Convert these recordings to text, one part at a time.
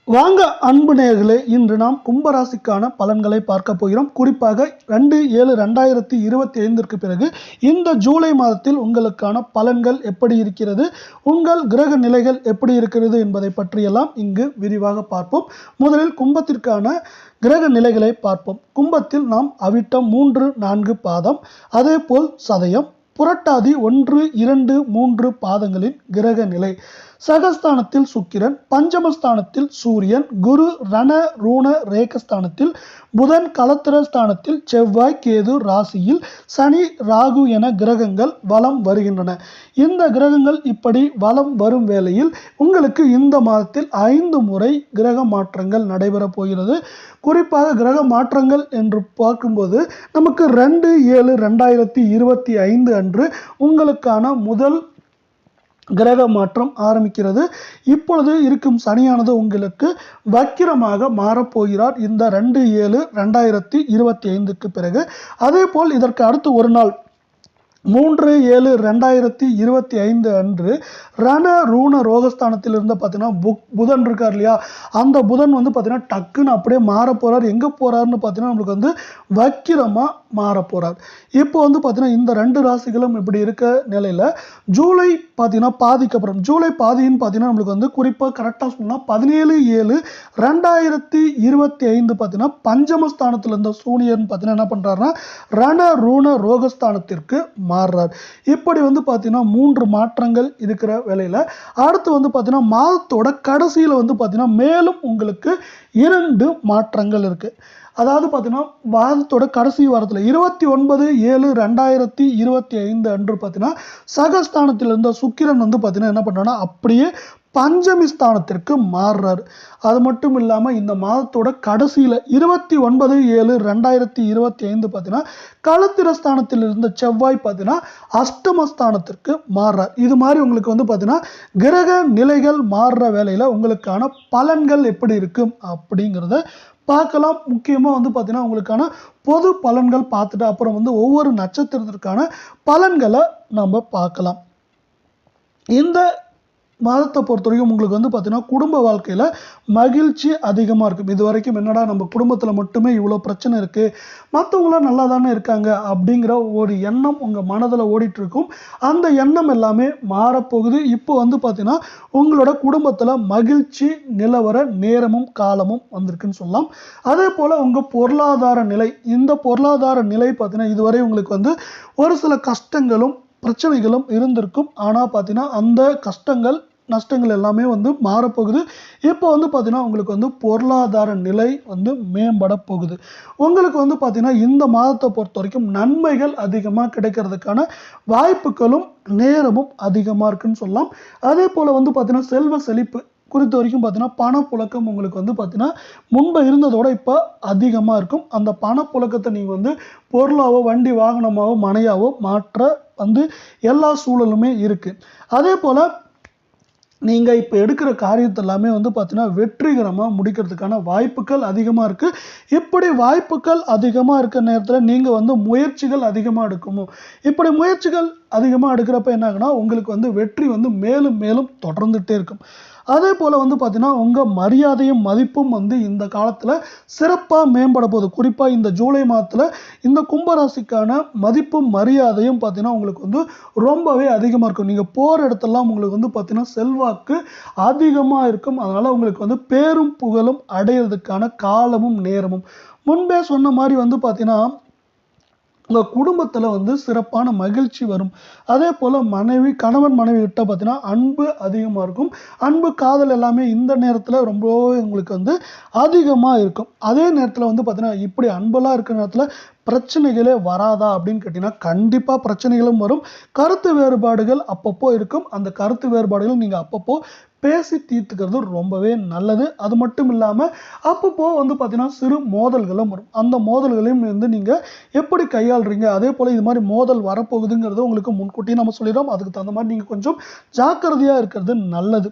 வாங்க அன்பு நேயர்களே, இன்று நாம் கும்பராசிக்கான பலன்களை பார்க்க போகிறோம். குறிப்பாக 2/7/2025 பிறகு இந்த ஜூலை மாதத்தில் உங்களுக்கான பலன்கள் எப்படி இருக்கிறது, உங்கள் கிரக நிலைகள் எப்படி இருக்கிறது என்பதை பற்றியெல்லாம் இங்கு விரிவாக பார்ப்போம். முதலில் கும்பத்திற்கான கிரக நிலைகளை பார்ப்போம். கும்பத்தில் நாம் அவிட்டம் 3, 4 பாதம், அதே போல் சதயம், புரட்டாதி 1, 2, 3 பாதங்களின் கிரக நிலை. சகஸ்தானத்தில் சுக்கிரன், பஞ்சமஸ்தானத்தில் சூரியன், குரு ரண ரூண ரேகஸ்தானத்தில் புதன், கலத்திரஸ்தானத்தில் செவ்வாய், கேது ராசியில் சனி, ராகு என கிரகங்கள் வலம் வருகின்றன. இந்த கிரகங்கள் இப்படி வலம் வரும் வேளையில் உங்களுக்கு இந்த மாதத்தில் 5 முறை கிரக மாற்றங்கள் நடைபெற போகிறது. குறிப்பாக கிரக மாற்றங்கள் என்று பார்க்கும்போது நமக்கு 2/7/2025 அன்று உங்களுக்கான முதல் கிரக மாற்றம் ஆரம்பிக்கிறது. இப்பொழுது இருக்கும் சனியானது உங்களுக்கு வக்கிரமாக மாறப்போகிறார் இந்த 2/7/2025 பிறகு. அதே போல் இதற்கு அடுத்து ஒரு நாள் 3/7/2025 அன்று ரண ரூண ரோகஸ்தானத்தில் இருந்து பார்த்தீங்கன்னா புதன் இருக்கார் இல்லையா, அந்த புதன் வந்து பார்த்தீங்கன்னா டக்குன்னு அப்படியே மாற போறார். எங்கே போறாருன்னு பார்த்தீங்கன்னா நம்மளுக்கு வந்து வக்கிரமாக மாற போறார். இப்போ வந்து பார்த்தீங்கன்னா இந்த 2 ராசிகளும் இப்படி இருக்க நிலையில ஜூலை பார்த்தீங்கன்னா பாதிக்கு அப்புறம், ஜூலை பாதின்னு பார்த்தீங்கன்னா நம்மளுக்கு வந்து குறிப்பாக கரெக்டாக சொன்னால் 17/7/2025 பார்த்தீங்கன்னா பஞ்சமஸ்தானத்தில் இருந்த சூரியன் பார்த்தீங்கன்னா என்ன பண்ணுறாருன்னா ரண ரூண ரோகஸ்தானத்திற்கு மாறுறார். இப்படி வந்து பார்த்தீங்கன்னா 3 மாற்றங்கள் இருக்கிற வேளையில் அடுத்து வந்து பார்த்தீங்கன்னா மாதத்தோட கடைசியில் வந்து பார்த்தீங்கன்னா மேலும் உங்களுக்கு 2 மாற்றங்கள் இருக்கு. அதாவது பார்த்தீங்கன்னா மாதத்தோட கடைசி வாரத்தில் 29/7/2025 அன்று பார்த்தீங்கன்னா சகஸ்தானத்தில் இருந்த சுக்கிரன் வந்து பார்த்தீங்கன்னா என்ன பண்ணுறான்னா அப்படியே பஞ்சமி ஸ்தானத்திற்கு மாறுறாரு. அது மட்டும் இல்லாமல் இந்த மாதத்தோட கடைசியில் 29/7/2025 பார்த்தீங்கன்னா களத்திரஸ்தானத்தில் இருந்த செவ்வாய் பார்த்தீங்கன்னா அஷ்டமஸ்தானத்திற்கு மாறுறார். இது மாதிரி உங்களுக்கு வந்து பார்த்தீங்கன்னா கிரக நிலைகள் மாறுற வேலையில் உங்களுக்கான பலன்கள் எப்படி இருக்கும் அப்படிங்கிறத பார்க்கலாம். முக்கியமாக வந்து பார்த்தீங்கன்னா உங்களுக்கான பொது பலன்கள் பார்த்துட்டு அப்புறம் வந்து ஒவ்வொரு நட்சத்திரத்திற்கான பலன்களை நம்ம பார்க்கலாம். இந்த மாதத்தை பொறுத்த வரைக்கும் உங்களுக்கு வந்து பார்த்தீங்கன்னா குடும்ப வாழ்க்கையில் மகிழ்ச்சி அதிகமாக இருக்கும். இது வரைக்கும் என்னடா நம்ம குடும்பத்தில் மட்டுமே இவ்வளோ பிரச்சனை இருக்குது, மற்றவங்களாம் நல்லா தானே இருக்காங்க அப்படிங்கிற ஒரு எண்ணம் உங்கள் மனதில் ஓடிட்டு இருக்கும். அந்த எண்ணம் எல்லாமே மாறப்போகுது. இப்போ வந்து பார்த்தீங்கன்னா உங்களோட குடும்பத்தில் மகிழ்ச்சி நிலவர நேரமும் காலமும் வந்திருக்குன்னு சொல்லலாம். அதே போல் உங்கள் பொருளாதார நிலை, இந்த பொருளாதார நிலை பார்த்தீங்கன்னா இதுவரை உங்களுக்கு வந்து ஒரு சில கஷ்டங்களும் பிரச்சனைகளும் இருந்திருக்கும். ஆனால் பார்த்தீங்கன்னா அந்த கஷ்டங்கள் நஷ்டங்கள் எல்லாமே வந்து மாறப்போகுது. இப்போ வந்து பார்த்தீங்கன்னா உங்களுக்கு வந்து பொருளாதார நிலை வந்து மேம்பட போகுது. உங்களுக்கு வந்து பார்த்தீங்கன்னா இந்த மாதத்தை பொறுத்த வரைக்கும் நன்மைகள் அதிகமாக கிடைக்கிறதுக்கான வாய்ப்புகளும் நேரமும் அதிகமாக இருக்குன்னு சொல்லலாம். அதே போல் வந்து பார்த்தீங்கன்னா செல்வ செழிப்பு குறித்த வரைக்கும் பார்த்தீங்கன்னா பணப்புழக்கம் உங்களுக்கு வந்து பார்த்தீங்கன்னா முன்பு இருந்ததோட இப்போ அதிகமாக இருக்கும். அந்த பணப்புழக்கத்தை நீங்கள் வந்து பொருளாவோ வண்டி வாகனமாவோ மனையாவோ மாற்ற வந்து எல்லா சூழலுமே இருக்குது. அதே போல் நீங்கள் இப்போ எடுக்கிற காரியத்தை எல்லாமே வந்து பார்த்தீங்கன்னா வெற்றிகரமாக முடிக்கிறதுக்கான வாய்ப்புகள் அதிகமாக இருக்குது. இப்படி வாய்ப்புகள் அதிகமாக இருக்கிற நேரத்தில் நீங்கள் வந்து முயற்சிகள் அதிகமாக எடுக்கணும். இப்படி முயற்சிகள் அதிகமாக எடுக்கிறப்ப என்ன ஆகுனா உங்களுக்கு வந்து வெற்றி வந்து மேலும் மேலும் தொடர்ந்துகிட்டே இருக்கும். அதே போல் வந்து பார்த்தீங்கன்னா உங்கள் மரியாதையும் மதிப்பும் வந்து இந்த காலத்தில் சிறப்பாக மேம்பட போகுது. குறிப்பாக இந்த ஜூலை மாதத்தில் இந்த கும்பராசிக்கான மதிப்பும் மரியாதையும் பார்த்தீங்கன்னா உங்களுக்கு வந்து ரொம்பவே அதிகமாக இருக்கும். நீங்கள் போகிற இடத்தெல்லாம் உங்களுக்கு வந்து பார்த்தீங்கன்னா செல்வாக்கு அதிகமாக இருக்கும். அதனால் உங்களுக்கு வந்து பேரும் புகழும் அடையிறதுக்கான காலமும் நேரமும் முன்பே சொன்ன மாதிரி வந்து பார்த்தீங்கன்னா உங்கள் குடும்பத்தில் வந்து சிறப்பான மகிழ்ச்சி வரும். அதே போல் கணவன் மனைவி கிட்ட பார்த்தீங்கன்னா அன்பு அதிகமாக இருக்கும். அன்பு காதல் எல்லாமே இந்த நேரத்தில் ரொம்பவே உங்களுக்கு வந்து அதிகமாக இருக்கும். அதே நேரத்தில் வந்து பார்த்தீங்கன்னா இப்படி அன்பெல்லாம் இருக்கிற நேரத்தில் பிரச்சனைகளே வராதா அப்படின்னு கேட்டிங்கன்னா கண்டிப்பாக பிரச்சனைகளும் வரும். கருத்து வேறுபாடுகள் அப்பப்போ இருக்கும். அந்த கருத்து வேறுபாடுகள் நீங்கள் அப்பப்போ பேசி தீர்த்துக்கிறது ரொம்பவே நல்லது. அது மட்டும் இல்லாமல் அப்பப்போ வந்து பார்த்தீங்கன்னா சிறு மோதல்களும் வரும். அந்த மோதல்களையும் வந்து நீங்கள் எப்படி கையாளுறீங்க, அதே போல் இது மாதிரி மோதல் வரப்போகுதுங்கிறது உங்களுக்கு முன்கூட்டியே நம்ம சொல்லிடுறோம். அதுக்கு தகுந்த மாதிரி நீங்கள் கொஞ்சம் ஜாக்கிரதையாக இருக்கிறது நல்லது.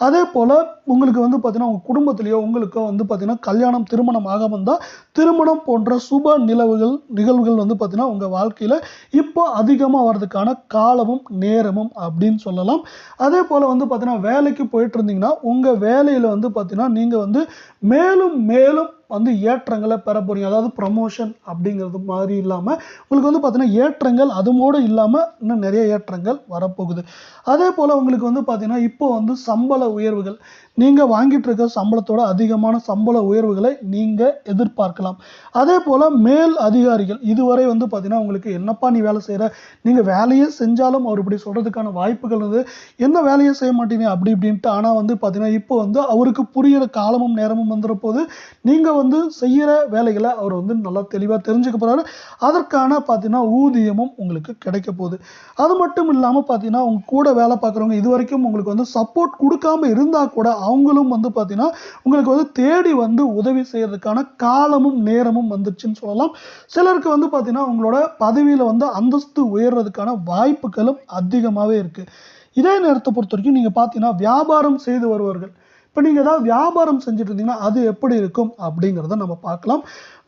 அதே போல் உங்களுக்கு வந்து பார்த்தீங்கன்னா உங்கள் குடும்பத்திலேயோ உங்களுக்கோ வந்து பார்த்தீங்கன்னா கல்யாணம் திருமணம் ஆக வந்தால் திருமணம் போன்ற சுப நிகழ்வுகள் வந்து பார்த்தீங்கன்னா உங்கள் வாழ்க்கையில் இப்போ அதிகமாக வர்றதுக்கான காலமும் நேரமும் அப்படின்னு சொல்லலாம். அதே போல் வந்து பார்த்தீங்கன்னா வேலைக்கு போயிட்டு இருந்தீங்கன்னா உங்கள் வேலையில் வந்து பார்த்தீங்கன்னா நீங்கள் வந்து மேலும் மேலும் வந்து ஏற்றங்களை பெற போறீங்க. அதாவது ப்ரமோஷன் அப்படிங்கிறது மாதிரி இல்லாமல் உங்களுக்கு வந்து பார்த்தீங்கன்னா ஏற்றங்கள் அதுமோடு இல்லாமல் இன்னும் நிறைய ஏற்றங்கள் வரப்போகுது. அதே போல் உங்களுக்கு வந்து பார்த்தீங்கன்னா இப்போ வந்து சம்பள உயர்வுகள் நீங்கள் வாங்கிட்டு இருக்க சம்பளத்தோட அதிகமான சம்பள உயர்வுகளை நீங்கள் எதிர்பார்க்கலாம். அதே போல் மேல் அதிகாரிகள் இதுவரை வந்து பார்த்தீங்கன்னா உங்களுக்கு என்னப்பா நீ வேலை செய்கிற, நீங்கள் வேலையே செஞ்சாலும் அவர் இப்படி சொல்கிறதுக்கான வாய்ப்புகள் வந்து என்ன வேலையே செய்ய மாட்டீங்க அப்படி இப்படின்ட்டு. ஆனால் வந்து பார்த்தீங்கன்னா இப்போ வந்து அவருக்கு புரியிற காலமும் நேரமும் வந்துற போது நீங்கள் வந்து செய்கிற வேலைகளை அவர் வந்து நல்லா தெளிவாக தெரிஞ்சுக்க போகிறாரு. அதற்கான பார்த்தீங்கன்னா ஊதியமும் உங்களுக்கு கிடைக்க போகுது. அது மட்டும் இல்லாமல் பார்த்தீங்கன்னா உங்க கூட வேலை பார்க்குறவங்க இது வரைக்கும் உங்களுக்கு வந்து சப்போர்ட் கொடுக்காம இருந்தால் கூட அவங்களும் வந்து பார்த்தீங்கன்னா உங்களுக்கு வந்து தேடி வந்து உதவி செய்யறதுக்கான காலமும் நேரமும் வந்துச்சுன்னு சொல்லலாம். சிலருக்கு வந்து பார்த்தீங்கன்னா உங்களோட பதவியில் வந்து அந்தஸ்து உயர்றதுக்கான வாய்ப்புகளும் அதிகமாகவே இருக்குது. இதே நேரத்தை பொறுத்த வரைக்கும் நீங்கள் பார்த்தீங்கன்னா வியாபாரம் செய்து வருவர்கள் இப்போ நீங்கள் ஏதாவது வியாபாரம் செஞ்சுட்டு இருந்தீங்கன்னா அது எப்படி இருக்கும் அப்படிங்கிறத நம்ம பார்க்கலாம்.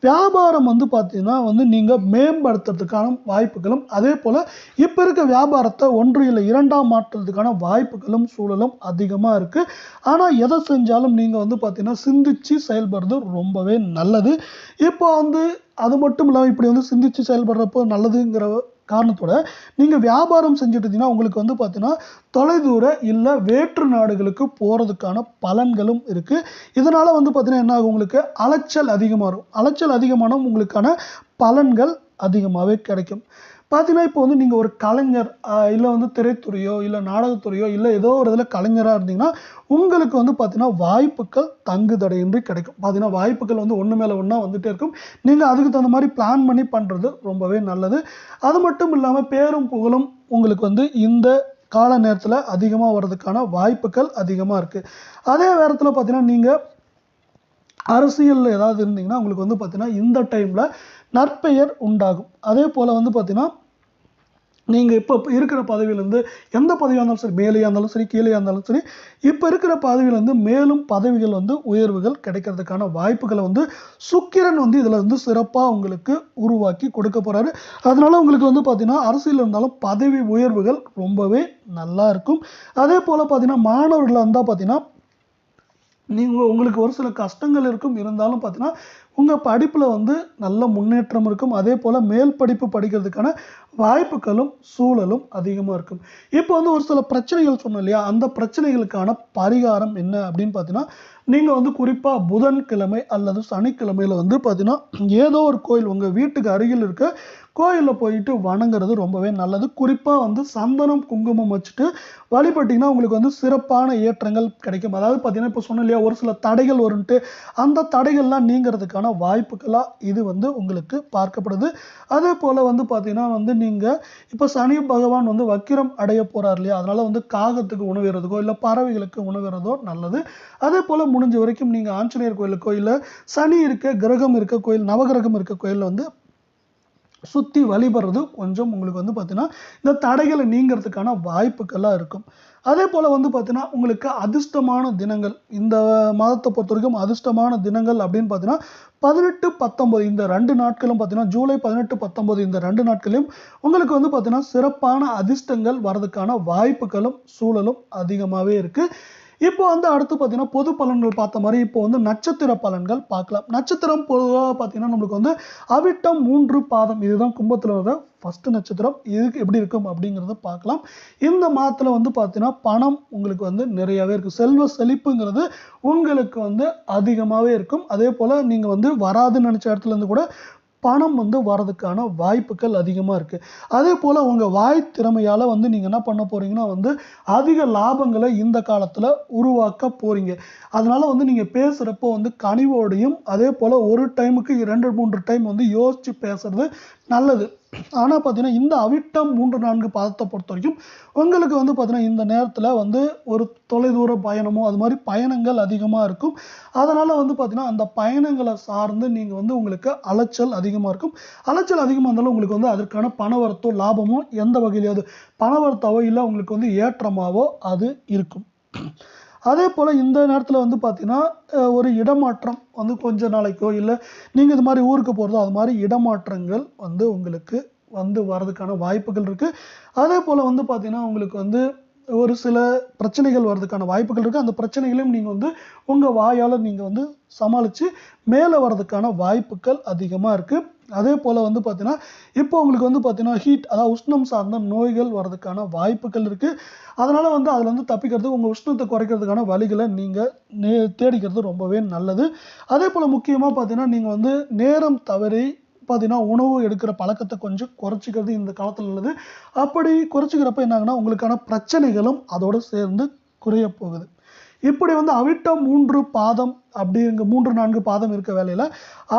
வியாபாரம் வந்து பார்த்தீங்கன்னா வந்து நீங்கள் மேம்படுத்துறதுக்கான வாய்ப்புகளும் அதே போல் இப்போ இருக்க வியாபாரத்தை ஒன்று இல்லை இரண்டாம் மாற்றுறதுக்கான வாய்ப்புகளும் சூழலும் அதிகமாக இருக்குது. ஆனால் எதை செஞ்சாலும் நீங்கள் வந்து பார்த்தீங்கன்னா சிந்திச்சு செயல்படுறது ரொம்பவே நல்லது. இப்போ வந்து அது மட்டும் இல்லாமல் இப்படி வந்து சிந்திச்சு செயல்படுறப்போ நல்லதுங்கிற காரணத்தோட நீங்கள் வியாபாரம் செஞ்சுட்டு இருந்தீங்கன்னா உங்களுக்கு வந்து பார்த்தீங்கன்னா தொலைதூர இல்லை வேற்று நாடுகளுக்கு போகிறதுக்கான பலன்களும் இருக்குது. இதனால் வந்து பார்த்தீங்கன்னா என்ன ஆகும், உங்களுக்கு அலைச்சல் அதிகமாக இருக்கும். அலைச்சல் அதிகமான உங்களுக்கான பலன்கள் அதிகமாகவே கிடைக்கும். பார்த்தீங்கன்னா இப்போ வந்து நீங்கள் ஒரு கலைஞர் இல்லை வந்து திரைத்துறையோ இல்லை நாடகத்துறையோ இல்லை ஏதோ ஒரு இதில் கலைஞராக இருந்தீங்கன்னா உங்களுக்கு வந்து பார்த்தீங்கன்னா வாய்ப்புகள் தங்கு தடையின்றி கிடைக்கும். பார்த்தீங்கன்னா வாய்ப்புகள் வந்து ஒன்று மேலே ஒன்றா வந்துகிட்டே இருக்கும். நீங்கள் அதுக்கு தகுந்த மாதிரி பிளான் பண்ணி பண்ணுறது ரொம்பவே நல்லது. அது மட்டும் இல்லாமல் பேரும் புகழும் உங்களுக்கு வந்து இந்த கால நேரத்தில் அதிகமாக வர்றதுக்கான வாய்ப்புகள் அதிகமாக இருக்குது. அதே நேரத்தில் பார்த்தீங்கன்னா நீங்கள் அரசியலில் ஏதாவது இருந்தீங்கன்னா உங்களுக்கு வந்து பார்த்தீங்கன்னா இந்த டைமில் நற்பெயர் உண்டாகும். அதே போல் வந்து பார்த்தீங்கன்னா நீங்கள் இப்போ இருக்கிற பதவியிலேருந்து எந்த பதவியாக இருந்தாலும் சரி, மேலேயா இருந்தாலும் சரி கீழேயா இருந்தாலும் சரி, இப்போ இருக்கிற பதவியிலேருந்து மேலும் பதவிகள் வந்து உயர்வுகள் கிடைக்கிறதுக்கான வாய்ப்புகளை வந்து சுக்கிரன் வந்து இதில் வந்து சிறப்பாக உங்களுக்கு உருவாக்கி கொடுக்க போகிறாரு. அதனால உங்களுக்கு வந்து பார்த்தீங்கன்னா அரசியல் இருந்தாலும் பதவி உயர்வுகள் ரொம்பவே நல்லா இருக்கும். அதே போல் பார்த்தீங்கன்னா மாணவர்களாக இருந்தால் பார்த்தீங்கன்னா உங்களுக்கு ஒரு சில கஷ்டங்கள் இருக்கும். இருந்தாலும் பார்த்தீங்கன்னா உங்கள் படிப்பில் வந்து நல்ல முன்னேற்றம் இருக்கும். அதே போல் மேல் படிப்பு படிக்கிறதுக்கான வாய்ப்புகளும் சூழலும் அதிகமாக இருக்கும். இப்போ வந்து ஒரு சில பிரச்சனைகள் சொன்னோம் இல்லையா, அந்த பிரச்சனைகளுக்கான பரிகாரம் என்ன அப்படின்னு பார்த்தீங்கன்னா நீங்கள் வந்து குறிப்பாக புதன்கிழமை அல்லது சனிக்கிழமையில் வந்து பார்த்தீங்கன்னா ஏதோ ஒரு கோயில் உங்கள் வீட்டுக்கு அருகில் இருக்க கோயிலில் போயிட்டு வணங்குறது ரொம்பவே நல்லது. குறிப்பாக வந்து சந்தனம் குங்குமம் வச்சுட்டு வழிபட்டிங்கன்னா உங்களுக்கு வந்து சிறப்பான ஏற்றங்கள் கிடைக்கும். அதாவது பார்த்தீங்கன்னா இப்போ சொன்ன இல்லையா ஒரு சில தடைகள் வரும்ட்டு, அந்த தடைகள்லாம் நீங்கிறதுக்கான வாய்ப்புகளாக இது வந்து உங்களுக்கு பார்க்கப்படுது. அதே போல் வந்து பார்த்தீங்கன்னா வந்து நீங்கள் இப்போ சனி பகவான் வந்து வக்கிரம் அடைய போகிறார் இல்லையா, அதனால் வந்து காகத்துக்கு உணவுறதுக்கோ இல்லை பறவைகளுக்கு உணவுறதோ நல்லது. அதே போல் முடிஞ்ச வரைக்கும் நீங்கள் ஆஞ்சநேயர் கோயிலுக்கோ இல்லை சனி இருக்க கிரகம் இருக்க கோயில் நவகிரகம் இருக்க கோயிலில் வந்து சுற்றி வழிபடுறது கொஞ்சம் உங்களுக்கு வந்து பார்த்தீங்கன்னா இந்த தடைகளை நீங்கிறதுக்கான வாய்ப்புகள்லாம் இருக்கும். அதே போல் வந்து பார்த்தீங்கன்னா உங்களுக்கு அதிர்ஷ்டமான தினங்கள் இந்த மாதத்தை பொறுத்த வரைக்கும் அதிர்ஷ்டமான தினங்கள் அப்படின்னு பார்த்தீங்கன்னா 18, 19 இந்த 2 நாட்களும் பார்த்தீங்கன்னா ஜூலை 18, 19 இந்த 2 நாட்களையும் உங்களுக்கு வந்து பார்த்தீங்கன்னா சிறப்பான அதிர்ஷ்டங்கள் வர்றதுக்கான வாய்ப்புகளும் சூழலும் அதிகமாகவே இருக்குது. இப்போ வந்து அடுத்து பார்த்தீங்கன்னா பொது பலன்கள் பார்த்த மாதிரி இப்போ வந்து நட்சத்திர பலன்கள் பார்க்கலாம். நட்சத்திரம் பொதுவாக பார்த்தீங்கன்னா நம்மளுக்கு வந்து அவிட்டம் 3 பாதம் இதுதான் கும்பத்தில் வர ஃபர்ஸ்ட் நட்சத்திரம். இதுக்கு எப்படி இருக்கும் அப்படிங்கிறத பார்க்கலாம். இந்த மாதத்தில் வந்து பார்த்தீங்கன்னா பணம் உங்களுக்கு வந்து நிறையவே இருக்குது. செல்வ செழிப்புங்கிறது உங்களுக்கு வந்து அதிகமாகவே இருக்கும். அதே போல் நீங்கள் வந்து வராதுன்னு நினச்ச இடத்துல இருந்து கூட பணம் வந்து வரதுக்கான வாய்ப்புகள் அதிகமாக இருக்குது. அதே போல் உங்கள் வாய் திறமையால் வந்து நீங்கள் என்ன பண்ண போகிறீங்கன்னா வந்து அதிக லாபங்களை இந்த காலத்தில் உருவாக்க போகிறீங்க. அதனால் வந்து நீங்கள் பேசுகிறப்போ வந்து கனிவோடையும் அதே போல் ஒரு டைமுக்கு 2, 3 டைம் வந்து யோசித்து பேசுறது நல்லது. ஆனால் பார்த்தீங்கன்னா இந்த அவிட்டம் 3, 4 பாதத்தை பொறுத்த வரைக்கும் உங்களுக்கு வந்து பார்த்தீங்கன்னா இந்த நேரத்தில் வந்து ஒரு தொலைதூர பயணமோ அது மாதிரி பயணங்கள் அதிகமாக இருக்கும். அதனால் வந்து பார்த்தீங்கன்னா அந்த பயணங்களை சார்ந்து நீங்கள் வந்து உங்களுக்கு அலைச்சல் அதிகமாக இருக்கும். அலைச்சல் அதிகமாக இருந்தாலும் உங்களுக்கு வந்து அதற்கான பணவரத்தோ லாபமோ எந்த வகையிலாவது பணவரத்தாவோ இல்லை உங்களுக்கு வந்து ஏற்றமாவோ அது இருக்கும். அதே போல் இந்த நேரத்தில் வந்து பார்த்தீங்கன்னா ஒரு இடமாற்றம் வந்து கொஞ்ச நாளைக்கோ இல்லை நீங்கள் இது மாதிரி ஊருக்கு போகிறதோ அது மாதிரி இடமாற்றங்கள் வந்து உங்களுக்கு வந்து வர்றதுக்கான வாய்ப்புகள் இருக்குது. அதே போல் வந்து பார்த்தீங்கன்னா உங்களுக்கு வந்து ஒரு சில பிரச்சனைகள் வர்றதுக்கான வாய்ப்புகள் இருக்குது. அந்த பிரச்சனைகளையும் நீங்கள் வந்து உங்கள் வாயால் நீங்கள் வந்து சமாளித்து மேலே வர்றதுக்கான வாய்ப்புகள் அதிகமாக இருக்குது. அதே போல் வந்து பார்த்தீங்கன்னா இப்போ உங்களுக்கு வந்து பார்த்தீங்கன்னா ஹீட், அதாவது உஷ்ணம் சார்ந்த நோய்கள் வர்றதுக்கான வாய்ப்புகள் இருக்குது. அதனால் வந்து அதில் வந்து தப்பிக்கிறதுக்கு உங்கள் உஷ்ணத்தை குறைக்கிறதுக்கான வழிகளை நீங்கள் தேடிக்கிறது ரொம்பவே நல்லது. அதே போல் முக்கியமாக பார்த்தீங்கன்னா நீங்கள் வந்து நேரம் தவறி பார்த்தீங்கன்னா உணவு எடுக்கிற பழக்கத்தை கொஞ்சம் குறைச்சிக்கிறது இந்த காலத்தில் உள்ளது. அப்படி குறைச்சிக்கிறப்ப என்னாகுன்னா உங்களுக்கான பிரச்சனைகளும் அதோடு சேர்ந்து குறைய போகுது. இப்படி வந்து அவிட்டம் 3 பாதம் அப்படிங்க 3-4 பாதம் இருக்க வேலையில்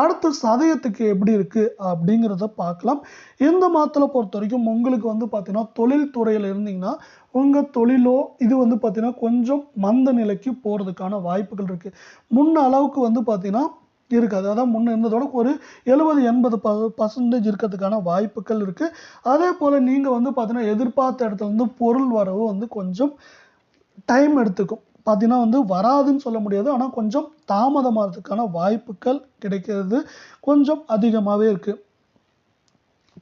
அடுத்து சதயத்துக்கு எப்படி இருக்குது அப்படிங்கிறத பார்க்கலாம். இந்த மாதத்தில் பொறுத்த வரைக்கும் உங்களுக்கு வந்து பார்த்தீங்கன்னா தொழில் துறையில் இருந்தீங்கன்னா உங்கள் தொழிலோ இது வந்து பார்த்தீங்கன்னா கொஞ்சம் மந்த நிலைக்கு போகிறதுக்கான வாய்ப்புகள் இருக்குது. முன்ன அளவுக்கு வந்து பார்த்தீங்கன்னா இருக்காது. அதான் முன்ன இருந்ததோட ஒரு 70-80% இருக்கிறதுக்கான வாய்ப்புகள் இருக்குது. அதே போல் நீங்கள் வந்து பார்த்தீங்கன்னா எதிர்பார்த்த இடத்துல வந்து பொருள் வரவு வந்து கொஞ்சம் டைம் எடுத்துக்கும். பார்த்தீங்கன்னா வந்து வராதுன்னு சொல்ல முடியாது. ஆனால் கொஞ்சம் தாமதமாகிறதுக்கான வாய்ப்புகள் கிடைக்கிறது கொஞ்சம் அதிகமாகவே இருக்குது.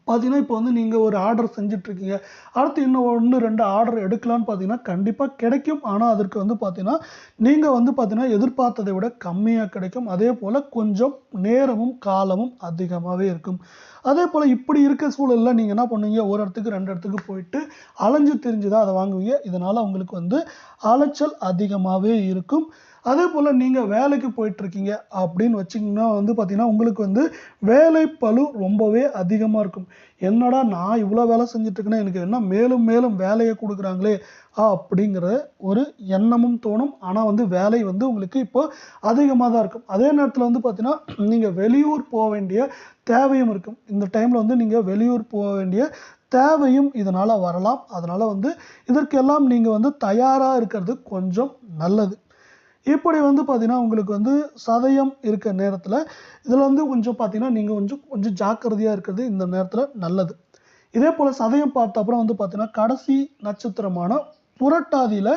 பார்த்தீங்கன்னா இப்போ வந்து நீங்கள் ஒரு ஆர்டர் செஞ்சிட்ருக்கீங்க, அடுத்து இன்னும் 1-2 ஆர்டர் எடுக்கலான்னு பார்த்தீங்கன்னா கண்டிப்பாக கிடைக்கும். ஆனால் அதற்கு வந்து பார்த்தீங்கன்னா நீங்கள் வந்து பார்த்தீங்கன்னா எதிர்பார்த்ததை விட கம்மியாக கிடைக்கும். அதே போல் கொஞ்சம் நேரமும் காலமும் அதிகமாகவே இருக்கும். அதே போல் இப்படி இருக்க சூழலில் நீங்கள் என்ன பண்ணுவீங்க, ஒரு இடத்துக்கு 2 இடத்துக்கு போயிட்டு அலைஞ்சு திரிஞ்சு தான் அதை வாங்குவீங்க. இதனால் உங்களுக்கு வந்து அலைச்சல் அதிகமாகவே இருக்கும். அதே போல் நீங்கள் வேலைக்கு போயிட்டுருக்கீங்க அப்படின்னு வச்சிங்கன்னா வந்து பார்த்தீங்கன்னா உங்களுக்கு வந்து வேலை பளு ரொம்பவே அதிகமாக இருக்கும். என்னடா நான் இவ்வளோ வேலை செஞ்சிட்ருக்கேன்னா எனக்கு என்ன மேலும் மேலும் வேலையை கொடுக்குறாங்களே அப்படிங்கிற ஒரு எண்ணமும் தோணும். ஆனால் வந்து வேலை வந்து உங்களுக்கு இப்போ அதிகமாக தான் இருக்கும். அதே நேரத்தில் வந்து பார்த்தீங்கன்னா நீங்கள் வெளியூர் போக வேண்டிய தேவையும் இருக்கும். இந்த டைமில் வந்து நீங்கள் வெளியூர் போக வேண்டிய தேவையும் இதனால் வரலாம். அதனால் வந்து இதற்கெல்லாம் நீங்கள் வந்து தயாராக இருக்கிறது கொஞ்சம் நல்லது. இப்படி வந்து பார்த்தீங்கன்னா உங்களுக்கு வந்து சதயம் இருக்க நேரத்தில் இதில் வந்து கொஞ்சம் பார்த்தீங்கன்னா நீங்கள் கொஞ்சம் ஜாக்கிரதையாக இருக்கிறது இந்த நேரத்தில் நல்லது. இதே போல் சதயம் பார்த்த அப்புறம் வந்து பார்த்தீங்கன்னா கடைசி நட்சத்திரமான புரட்டாதியில்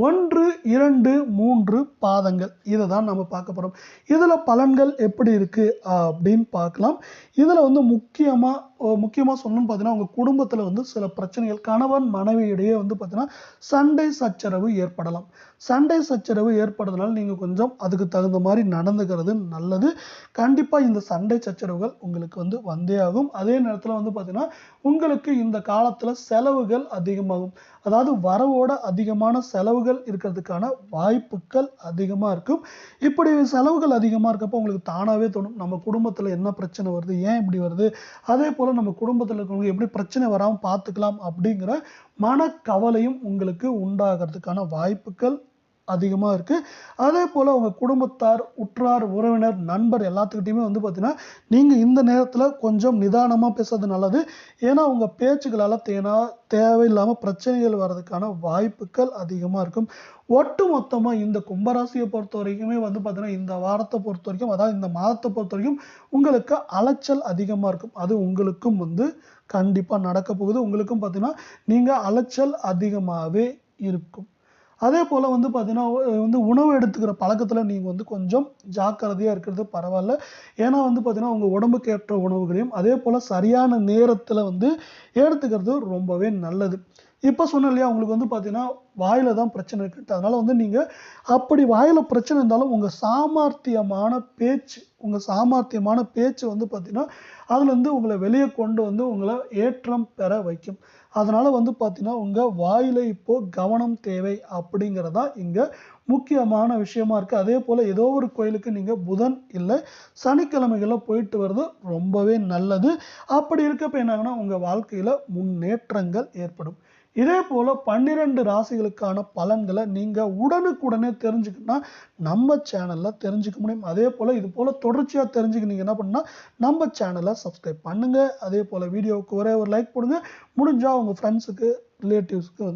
1, 2, 3 பாதங்கள் இதை தான் நம்ம பார்க்க போகிறோம். இதில் பலன்கள் எப்படி இருக்குது அப்படின்னு பார்க்கலாம். இதில் வந்து முக்கியமாக சொல்லணும்னு பார்த்தீங்கன்னா உங்கள் குடும்பத்தில் வந்து சில பிரச்சனைகள், கணவன் மனைவியிடையே வந்து பார்த்தீங்கன்னா சண்டை சச்சரவு ஏற்படலாம். சண்டை சச்சரவு ஏற்படுறதுனால நீங்கள் கொஞ்சம் அதுக்கு தகுந்த மாதிரி நடந்துக்கிறது நல்லது. கண்டிப்பாக இந்த சண்டை சச்சரவுகள் உங்களுக்கு வந்து வந்தே ஆகும். அதே நேரத்தில் வந்து பார்த்தீங்கன்னா உங்களுக்கு இந்த காலத்தில் செலவுகள் அதிகமாகும். அதாவது வரவோட அதிகமான செலவுகள் இருக்கிறதுக்கான வாய்ப்புகள் அதிகமாக இருக்கும். இப்படி செலவுகள் அதிகமாக இருக்கப்போ உங்களுக்கு தானாகவே தோணும், நம்ம குடும்பத்தில் என்ன பிரச்சனை வருது, ஏன் இப்படி வருது, அதே போல் நம்ம குடும்பத்தில் இருக்கிறவங்க எப்படி பிரச்சனை வராமல் பார்த்துக்கலாம் அப்படிங்கிற மனக்கவலையும் உங்களுக்கு உண்டாகிறதுக்கான வாய்ப்புகள் அதிகமாக இருக்குது. அதே போல் உங்கள் குடும்பத்தார், உற்றார், உறவினர், நண்பர் எல்லாத்துக்கிட்டையுமே வந்து பார்த்தீங்கன்னா நீங்கள் இந்த நேரத்தில் கொஞ்சம் நிதானமாக பேசுறது நல்லது. ஏன்னா உங்கள் பேச்சுக்களால் தேவையில்லாமல் பிரச்சனைகள் வர்றதுக்கான வாய்ப்புகள் அதிகமாக இருக்கும். ஒட்டு மொத்தமாக இந்த கும்பராசியை பொறுத்த வரைக்குமே வந்து பார்த்தீங்கன்னா இந்த வாரத்தை பொறுத்த வரைக்கும், அதாவது இந்த மாதத்தை பொறுத்த வரைக்கும் உங்களுக்கு அலைச்சல் அதிகமாக இருக்கும். அது உங்களுக்கும் வந்து கண்டிப்பாக நடக்க போகுது. உங்களுக்கும் பார்த்தீங்கன்னா நீங்கள் அலைச்சல் அதிகமாகவே இருக்கும். அதே போல் வந்து பார்த்தீங்கன்னா வந்து உணவு எடுத்துக்கிற பழக்கத்தில் நீங்கள் வந்து கொஞ்சம் ஜாக்கிரதையாக இருக்கிறது பரவாயில்ல. ஏன்னா வந்து பார்த்தீங்கன்னா உங்கள் உடம்புக்கு ஏற்ற உணவுகளையும் அதே போல் சரியான நேரத்தில் வந்து எடுத்துக்கிறது ரொம்பவே நல்லது. இப்போ சொன்னேன் இல்லையா, உங்களுக்கு வந்து பார்த்தீங்கன்னா வாயில தான் பிரச்சனை இருக்குது. அதனால் வந்து நீங்கள் அப்படி வாயில் பிரச்சனை இருந்தாலும் உங்கள் சாமர்த்தியமான பேச்சு வந்து பார்த்தீங்கன்னா அதுலேருந்து உங்களை வெளியே கொண்டு வந்து உங்களை ஏற்றம் பெற வைக்கும். அதனால் வந்து பார்த்தீங்கன்னா உங்கள் வாயில இப்போது கவனம் தேவை அப்படிங்கிறதா இங்கே முக்கியமான விஷயமா இருக்குது. அதே போல் ஏதோ ஒரு கோயிலுக்கு நீங்கள் புதன் இல்லை சனிக்கிழமைகளில் போயிட்டு வர்றது ரொம்பவே நல்லது. அப்படி இருக்கப்போ என்னாங்கன்னா உங்கள் வாழ்க்கையில் முன்னேற்றங்கள் ஏற்படும். இதே போல் 12 ராசிகளுக்கான பலன்களை நீங்கள் உடனுக்குடனே தெரிஞ்சுக்கணும்னா நம்ம சேனலில் தெரிஞ்சுக்க முடியும். அதே போல் இது போல் தொடர்ச்சியாக தெரிஞ்சுக்க நீங்கள் என்ன பண்ணால் நம்ம சேனலை சப்ஸ்கிரைப் பண்ணுங்கள். அதே போல் வீடியோவுக்கு ஒரே ஒரு லைக் போடுங்க. முடிஞ்சால் உங்கள் ஃப்ரெண்ட்ஸுக்கு, ரிலேட்டிவ்ஸ்க்கு வந்து